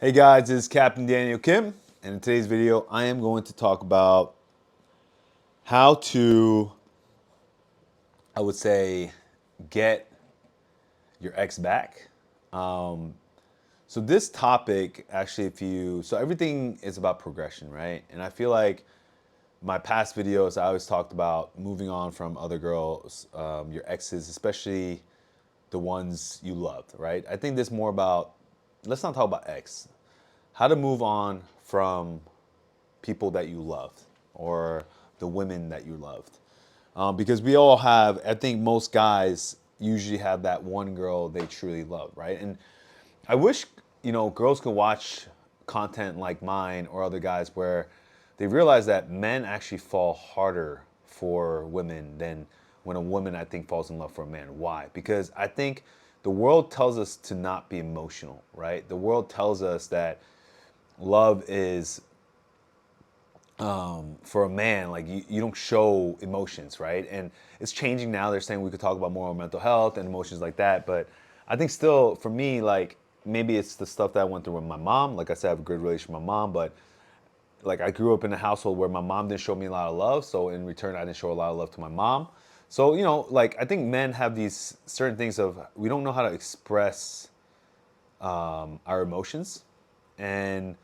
Hey guys, this is Captain Daniel Kim, and in today's video, I am going to talk about how to, I would say, get your ex back. Um, so this topic, actually, so everything is about progression, right? And I feel like my past videos, I always talked about moving on from other girls, your exes, especially the ones you loved, right? I think this more about, let's not talk about ex, how to move on from people that you loved or the women that you loved. Because we all have, I think most guys usually have that one girl they truly love, right? And I wish, girls could watch content like mine or other guys where they realize that men actually fall harder for women than when a woman, I think, falls in love for a man. Why? Because I think the world tells us to not be emotional, right? The world tells us that love is for a man, like you don't show emotions, right? And it's changing now. They're saying we could talk about more mental health and emotions like that. But I think still, for me, like maybe it's the stuff that I went through with my mom. Like I said, I have a good relationship with my mom, but like I grew up in a household where my mom didn't show me a lot of love. So in return, I didn't show a lot of love to my mom. So, like I think men have these certain things of we don't know how to express our emotions. And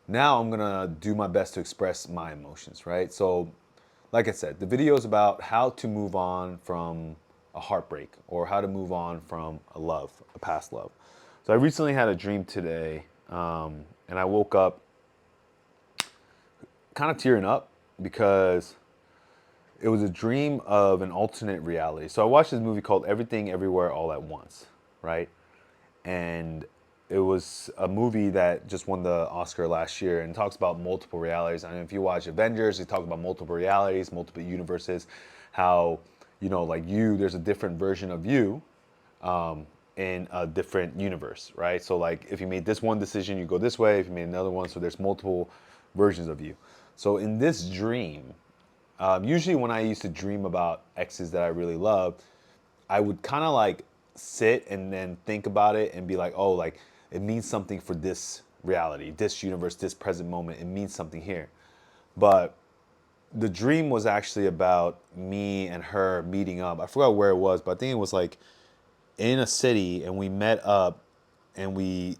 now I'm gonna do my best to express my emotions, right? So, like I said, the video is about how to move on from a heartbreak or how to move on from a past love. So I recently had a dream today, and I woke up kind of tearing up because it was a dream of an alternate reality. So I watched this movie called Everything Everywhere All at Once, right? And it was a movie that just won the Oscar last year and talks about multiple realities. I mean, if you watch Avengers, they talk about multiple realities, multiple universes, how, like there's a different version of you in a different universe, right? So, like, if you made this one decision, you go this way. If you made another one, so there's multiple versions of you. So, in this dream, usually when I used to dream about exes that I really loved, I would kind of like sit and then think about it and be like, oh, like it means something for this reality, this universe, this present moment. It means something here. But the dream was actually about me and her meeting up. I forgot where it was, but I think it was like in a city, and we met up and we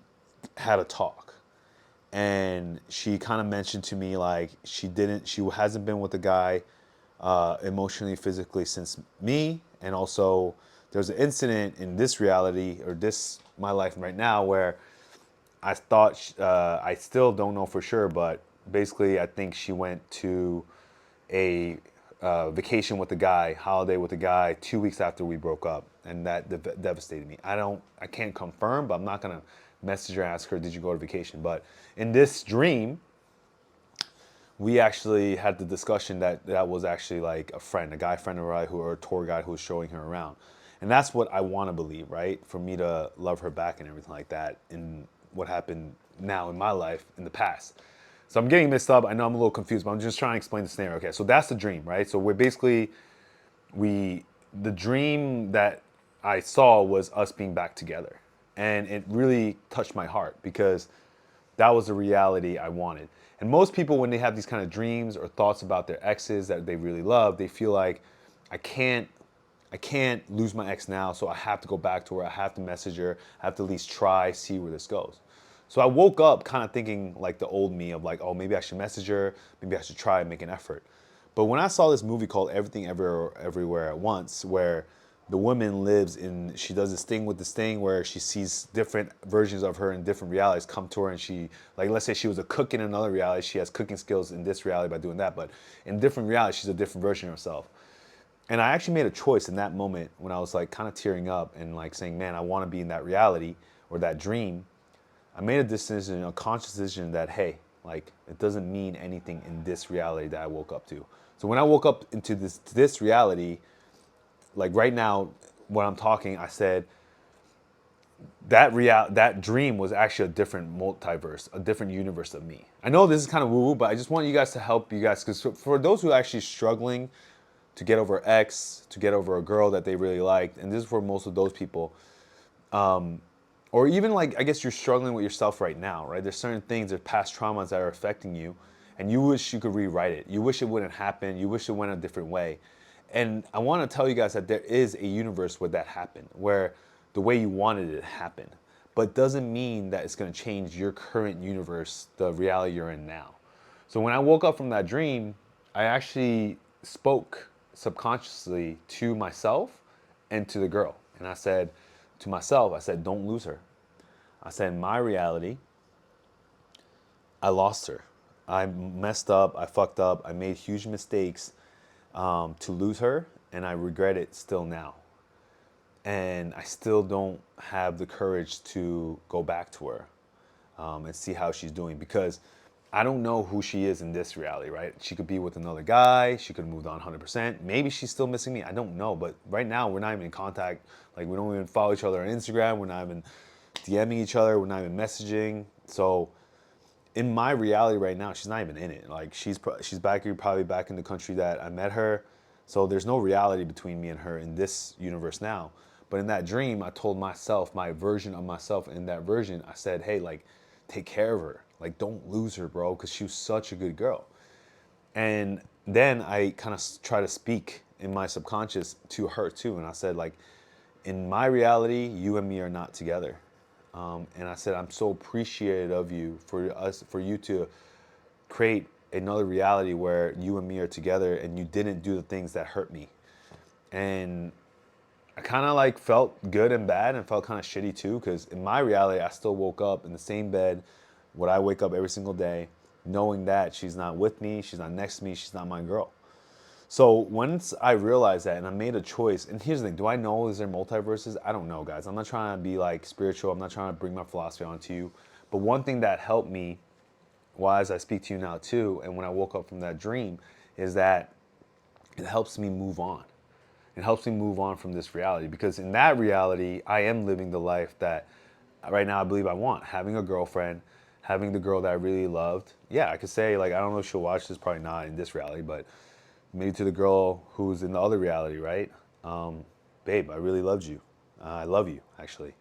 had a talk. And she kind of mentioned to me like she hasn't been with a guy emotionally, physically since me. And also, there's an incident in this reality or this my life right now where I thought I still don't know for sure, but basically, I think she went to a vacation with a guy, holiday with a guy, 2 weeks after we broke up, and that devastated me. I can't confirm, but I'm not gonna message her and ask her, "Did you go to vacation?" But in this dream, we actually had the discussion that was actually like a friend, a guy friend of mine or a tour guide who was showing her around. And that's what I want to believe, right? For me to love her back and everything like that in what happened now in my life in the past. So I'm getting mixed up. I know I'm a little confused, but I'm just trying to explain the scenario. Okay, so that's the dream, right? So we're basically we the dream that I saw was us being back together. And it really touched my heart because that was the reality I wanted. And most people, when they have these kind of dreams or thoughts about their exes that they really love, they feel like I can't I can't lose my ex now, so I have to go back to her. I have to message her. I have to at least try, see where this goes. So I woke up kind of thinking like the old me of like, oh, maybe I should message her. Maybe I should try and make an effort. But when I saw this movie called Everything Everywhere at Once, where the woman lives in, she does this thing with this thing where she sees different versions of her in different realities come to her, and she, like, let's say she was a cook in another reality, she has cooking skills in this reality by doing that, but in different realities, she's a different version of herself. And I actually made a choice in that moment when I was like kind of tearing up and like saying, man, I want to be in that reality or that dream. I made a decision, a conscious decision that, hey, like it doesn't mean anything in this reality that I woke up to. So when I woke up into this reality, like right now, when I'm talking, I said that dream was actually a different multiverse, a different universe of me. I know this is kind of woo woo, but I just want you guys to help you guys because for those who are actually struggling to get over X, to get over a girl that they really liked, and this is for most of those people. or even like, I guess you're struggling with yourself right now, right? There's certain things, there's past traumas that are affecting you, and you wish you could rewrite it. You wish it wouldn't happen. You wish it went a different way. And I want to tell you guys that there is a universe where that happened, where the way you wanted it happened. But doesn't mean that it's going to change your current universe, the reality you're in now. So when I woke up from that dream, I actually spoke subconsciously to myself and to the girl. And I said to myself, I said, don't lose her. I said, in my reality, I lost her. I messed up. I fucked up. I made huge mistakes to lose her, and I regret it still now. And I still don't have the courage to go back to her and see how she's doing, because I don't know who she is in this reality, right? She could be with another guy. She could have moved on 100%. Maybe she's still missing me. I don't know. But right now, we're not even in contact. Like, we don't even follow each other on Instagram. We're not even DMing each other. We're not even messaging. So in my reality right now, she's not even in it. Like, she's back here, probably back in the country that I met her. So there's no reality between me and her in this universe now. But in that dream, I told myself, my version of myself in that version, I said, hey, like, take care of her. Like, don't lose her, bro, because she was such a good girl. And then I kind of try to speak in my subconscious to her too. And I said, like, in my reality, you and me are not together. And I said, I'm so appreciative of you for you to create another reality where you and me are together and you didn't do the things that hurt me. And I kind of like felt good and bad and felt kind of shitty too, because in my reality, I still woke up in the same bed, what I wake up every single day, knowing that she's not with me, she's not next to me, she's not my girl. So once I realized that and I made a choice, and here's the thing, do I know is there multiverses? I don't know, guys. I'm not trying to be like spiritual. I'm not trying to bring my philosophy onto you. But one thing that helped me, why as I speak to you now too, and when I woke up from that dream, is that it helps me move on. It helps me move on from this reality, because in that reality, I am living the life that right now I believe I want. Having a girlfriend, having the girl that I really loved. Yeah, I could say, like, I don't know if she'll watch this, probably not in this reality, but maybe to the girl who's in the other reality, right? Babe, I really loved you. I love you, actually.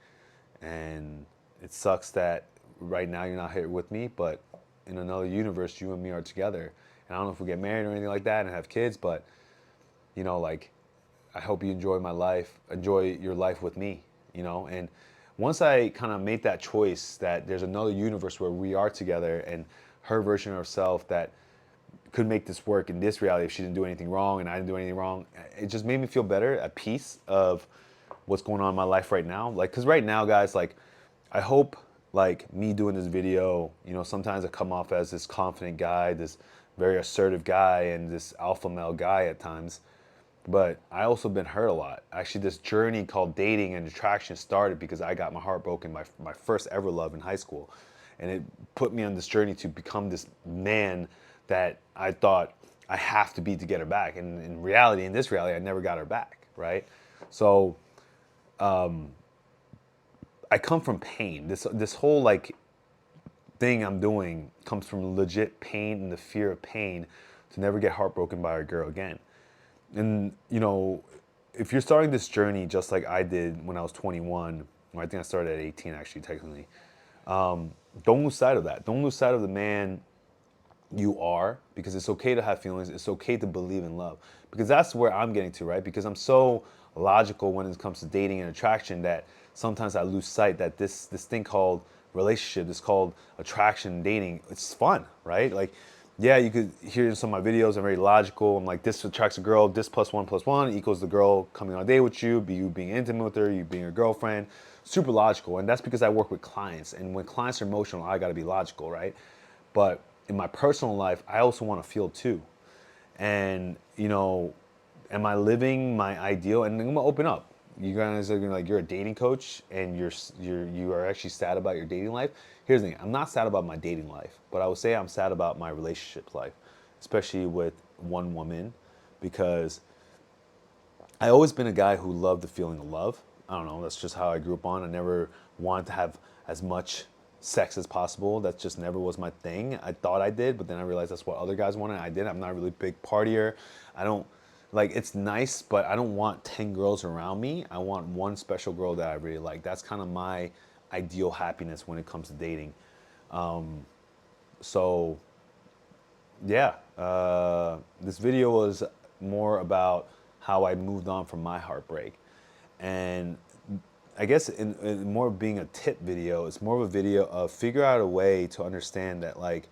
And it sucks that right now you're not here with me, but in another universe, you and me are together. And I don't know if we get married or anything like that and have kids, but, like, I hope you enjoy my life, enjoy your life with me, And once I kind of made that choice that there's another universe where we are together, and her version of herself that could make this work in this reality if she didn't do anything wrong and I didn't do anything wrong, it just made me feel better, at peace of what's going on in my life right now. Like, because right now, guys, like, I hope, like, me doing this video, sometimes I come off as this confident guy, this very assertive guy, and this alpha male guy at times. But I also been hurt a lot. Actually, this journey called dating and attraction started because I got my heart broken by my first ever love in high school. And it put me on this journey to become this man that I thought I have to be to get her back. And in reality, in this reality, I never got her back, right? So I come from pain. This whole, like, thing I'm doing comes from legit pain and the fear of pain to never get heartbroken by a girl again. And, if you're starting this journey just like I did when I was 21, or I think I started at 18 actually, technically, don't lose sight of that. Don't lose sight of the man you are, because it's okay to have feelings. It's okay to believe in love, because that's where I'm getting to, right? Because I'm so logical when it comes to dating and attraction that sometimes I lose sight that this thing called relationship, this called attraction and dating, it's fun, right? Like, yeah, you could hear in some of my videos, I'm very logical. I'm like, this attracts a girl, this plus one equals the girl coming on a date with you, you being intimate with her, you being her girlfriend. Super logical. And that's because I work with clients. And when clients are emotional, I got to be logical, right? But in my personal life, I also want to feel too. And, am I living my ideal? And I'm gonna open up. You guys are gonna, like, you're a dating coach and you are actually sad about your dating life. Here's the thing, I'm not sad about my dating life, but I would say I'm sad about my relationship life, especially with one woman, because I always been a guy who loved the feeling of love. I don't know, that's just how I grew up on. I never wanted to have as much sex as possible. That just never was my thing. I thought I did, but then I realized that's what other guys wanted. I did. I'm not a really big partier. I don't, like, it's nice, but I don't want 10 girls around me. I want one special girl that I really like. That's kind of my ideal happiness when it comes to dating. So yeah, this video was more about how I moved on from my heartbreak. And I guess in more being a tip video, it's more of a video of figure out a way to understand that like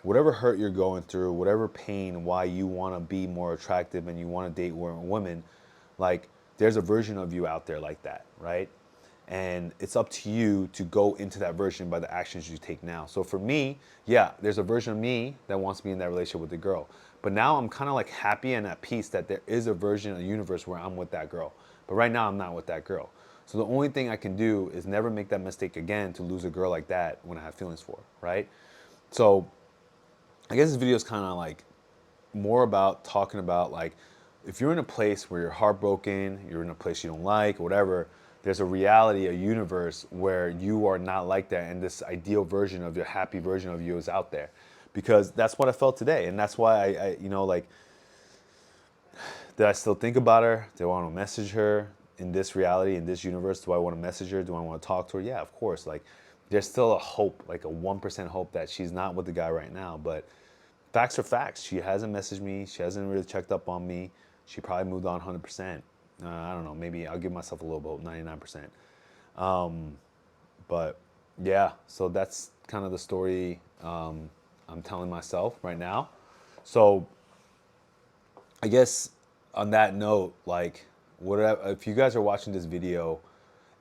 whatever hurt you're going through, whatever pain, why you want to be more attractive and you want to date more women, like there's a version of you out there like that, right? And it's up to you to go into that version by the actions you take now. So for me, yeah, there's a version of me that wants to be in that relationship with the girl. But now I'm kind of like happy and at peace that there is a version of the universe where I'm with that girl. But right now I'm not with that girl. So the only thing I can do is never make that mistake again to lose a girl like that when I have feelings for her, right? So I guess this video is kind of like more about talking about like if you're in a place where you're heartbroken, you're in a place you don't like, or whatever, there's a reality, a universe where you are not like that, and this ideal version of your happy version of you is out there, because that's what I felt today, and that's why I you know, like, did I still think about her? Do I want to message her in this reality, in this universe? Do I want to message her? Do I want to talk to her? Yeah, of course. Like, there's still a hope, like a 1% hope that she's not with the guy right now, but facts are facts. She hasn't messaged me. She hasn't really checked up on me. She probably moved on 100%. I don't know. Maybe I'll give myself a little bit, 99%. But yeah, so that's kind of the story I'm telling myself right now. So I guess on that note, like, whatever, if you guys are watching this video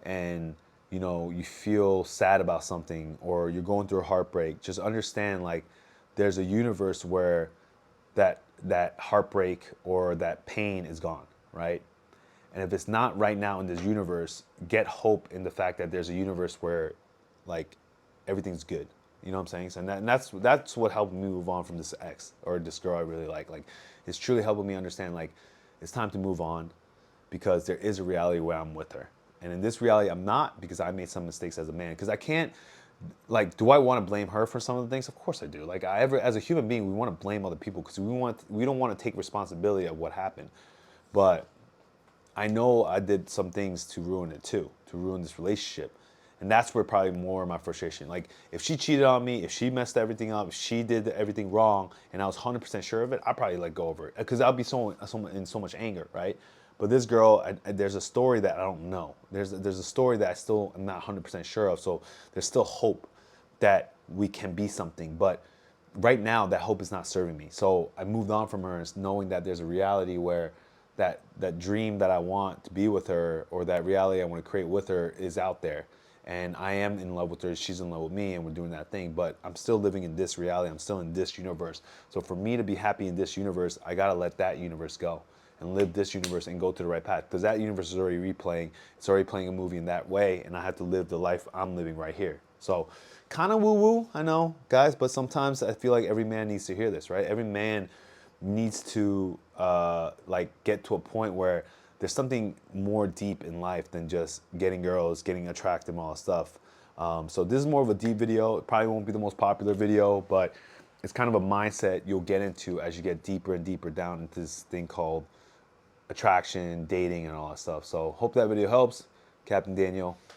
and you know you feel sad about something or you're going through a heartbreak, just understand like there's a universe where that heartbreak or that pain is gone, right? And if it's not right now in this universe, get hope in the fact that there's a universe where like everything's good. You know what I'm saying? So and that's what helped me move on from this ex or this girl I really like. Like it's truly helping me understand like it's time to move on because there is a reality where I'm with her. And in this reality, I'm not because I made some mistakes as a man. Because I can't, like, do I want to blame her for some of the things? Of course I do. Like, as a human being, we want to blame other people because we don't want to take responsibility of what happened. But I know I did some things to ruin it too, to ruin this relationship. And that's where probably more of my frustration. Like, if she cheated on me, if she messed everything up, if she did everything wrong, and I was 100% sure of it, I'd probably let go of her. Because I'll be in so much anger, right? But this girl, there's a story that I don't know. There's a story that I still am not 100% sure of. So there's still hope that we can be something. But right now, that hope is not serving me. So I moved on from her, knowing that there's a reality where that dream that I want to be with her or that reality I want to create with her is out there. And I am in love with her, she's in love with me, and we're doing that thing. But I'm still living in this reality. I'm still in this universe. So for me to be happy in this universe, I got to let that universe go and live this universe and go to the right path. Because that universe is already replaying. It's already playing a movie in that way. And I have to live the life I'm living right here. So kind of woo-woo, I know, guys. But sometimes I feel like every man needs to hear this, right? Every man needs to like get to a point where there's something more deep in life than just getting girls, getting attractive, and all that stuff. So this is more of a deep video. It probably won't be the most popular video, but it's kind of a mindset you'll get into as you get deeper and deeper down into this thing called attraction, dating, and all that stuff. So hope that video helps. Captain Daniel.